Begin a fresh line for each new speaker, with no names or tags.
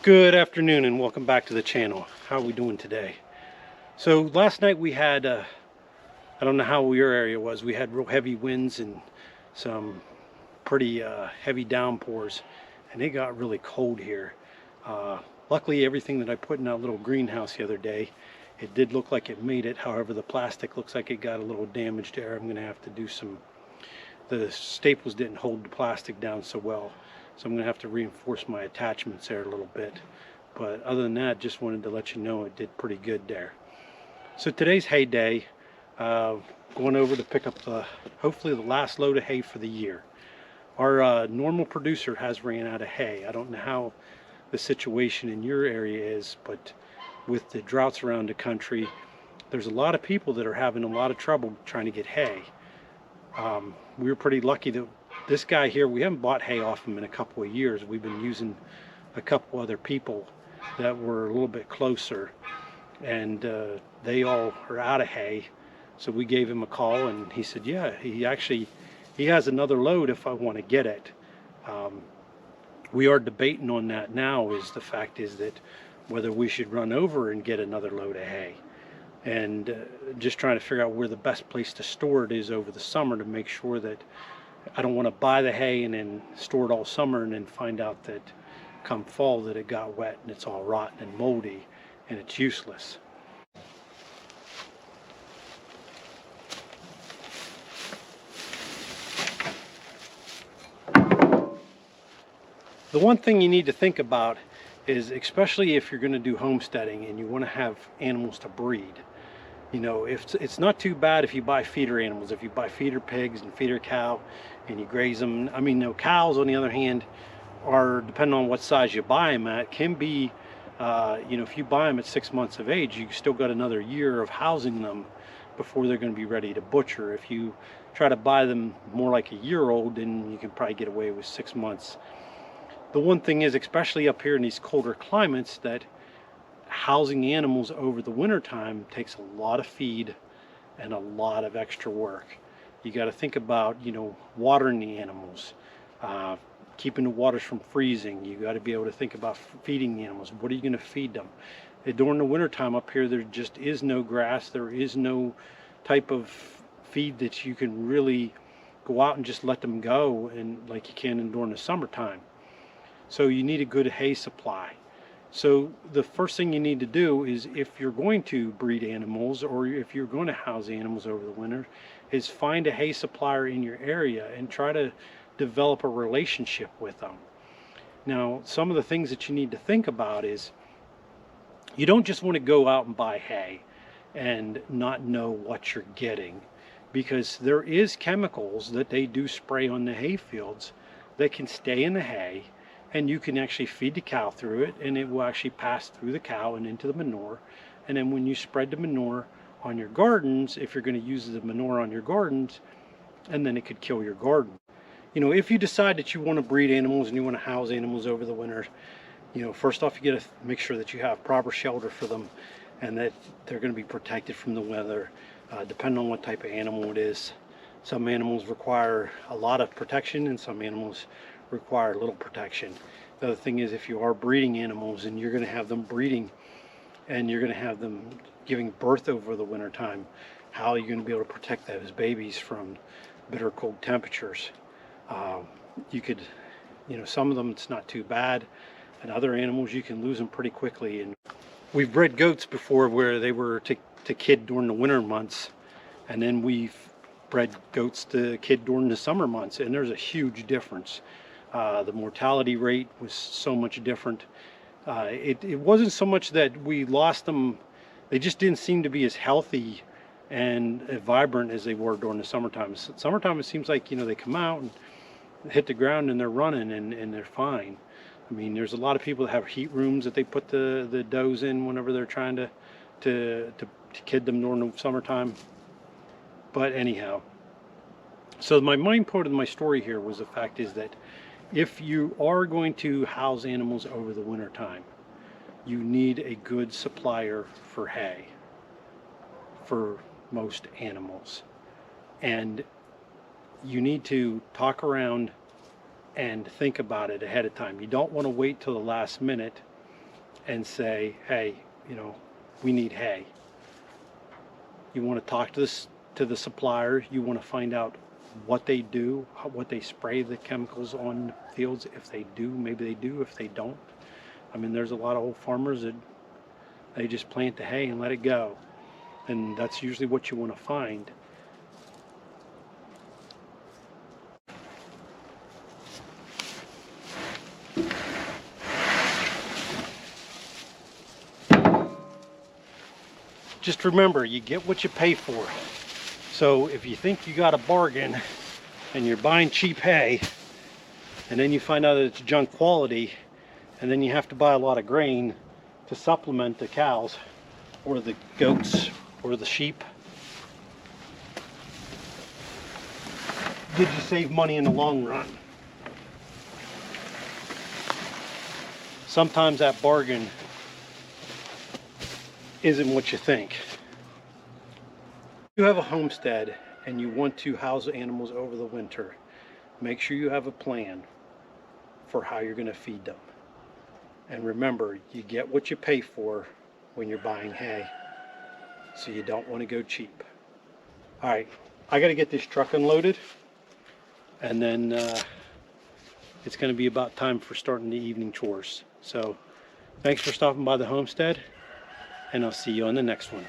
Good afternoon and welcome back to the channel. How are we doing today? So last night we had, I don't know how your area was, we had real heavy winds and some pretty heavy downpours, and it got really cold here. Luckily everything that I put in that little greenhouse the other day, it did look like it made it. However, the plastic looks like it got a little damaged there. I'm going to have to do the staples didn't hold the plastic down so well. So I'm going to have to reinforce my attachments there a little bit. But other than that, just wanted to let you know it did pretty good there. So today's hay day. Going over to pick up hopefully the last load of hay for the year. Our normal producer has ran out of hay. I don't know how the situation in your area is, but with the droughts around the country, there's a lot of people that are having a lot of trouble trying to get hay. We were pretty lucky that this guy here, we haven't bought hay off him in a couple of years. We've been using a couple other people that were a little bit closer, and they all are out of hay. So we gave him a call and he said, yeah, he has another load if I want to get it. We are debating on that now. Is the fact is that whether we should run over and get another load of hay, and just trying to figure out where the best place to store it is over the summer, to make sure that I don't want to buy the hay and then store it all summer and then find out that come fall that it got wet and it's all rotten and moldy and it's useless. The one thing you need to think about is, especially if you're going to do homesteading and you want to have animals to breed, you know, if it's not too bad if you buy feeder animals. If you buy feeder pigs and feeder cow and you graze them. I mean, no, cows on the other hand are, depending on what size you buy them at, can be, you know, if you buy them at 6 months of age, you still got another year of housing them before they're going to be ready to butcher. If you try to buy them more like a year old, then you can probably get away with 6 months. The one thing is, especially up here in these colder climates, that housing animals over the winter time takes a lot of feed and a lot of extra work. You got to think about, you know, watering the animals, keeping the waters from freezing. You got to be able to think about feeding the animals. What are you going to feed them? During the winter time up here, there just is no grass. There is no type of feed that you can really go out and just let them go and like you can during the summertime. So you need a good hay supply. So the first thing you need to do is, if you're going to breed animals or if you're going to house animals over the winter, is find a hay supplier in your area and try to develop a relationship with them. Now, some of the things that you need to think about is, you don't just want to go out and buy hay and not know what you're getting, because there is chemicals that they do spray on the hay fields that can stay in the hay, and you can actually feed the cow through it, and it will actually pass through the cow and into the manure. And then when you spread the manure on your gardens, if you're going to use the manure on your gardens, and then it could kill your garden. You know, if you decide that you want to breed animals and you want to house animals over the winter, you know, first off, you got to make sure that you have proper shelter for them and that they're going to be protected from the weather, depending on what type of animal it is. Some animals require a lot of protection and some animals require little protection. The other thing is, if you are breeding animals and you're going to have them breeding and you're going to have them giving birth over the winter time, how are you going to be able to protect those babies from bitter cold temperatures? You could, you know, some of them it's not too bad, and other animals you can lose them pretty quickly. And we've bred goats before where they were to kid during the winter months, and then we've bred goats to kid during the summer months, and there's a huge difference. The mortality rate was so much different. It wasn't so much that we lost them, they just didn't seem to be as healthy and vibrant as they were during the summertime. Summertime, it seems like, you know, they come out and hit the ground and they're running and they're fine. I mean, there's a lot of people that have heat rooms that they put the does in whenever they're trying to kid them during the summertime. But anyhow, so my main point of my story here was the fact is that if you are going to house animals over the winter time, you need a good supplier for hay for most animals. And you need to talk around and think about it ahead of time. You don't want to wait till the last minute and say, hey, you know, we need hay. You want to talk to the supplier. You want to find out what they do, what they spray the chemicals on the fields. If they do, maybe they do. If they don't, I mean, there's a lot of old farmers that they just plant the hay and let it go, and that's usually what you want to find. Just remember, you get what you pay for. So if you think you got a bargain and you're buying cheap hay, and then you find out that it's junk quality, and then you have to buy a lot of grain to supplement the cows or the goats or the sheep, did you save money in the long run? Sometimes that bargain isn't what you think. If you have a homestead and you want to house animals over the winter, make sure you have a plan for how you're going to feed them. And remember, you get what you pay for when you're buying hay, so you don't want to go cheap. All right, I got to get this truck unloaded, and then it's going to be about time for starting the evening chores. So thanks for stopping by the homestead, and I'll see you on the next one.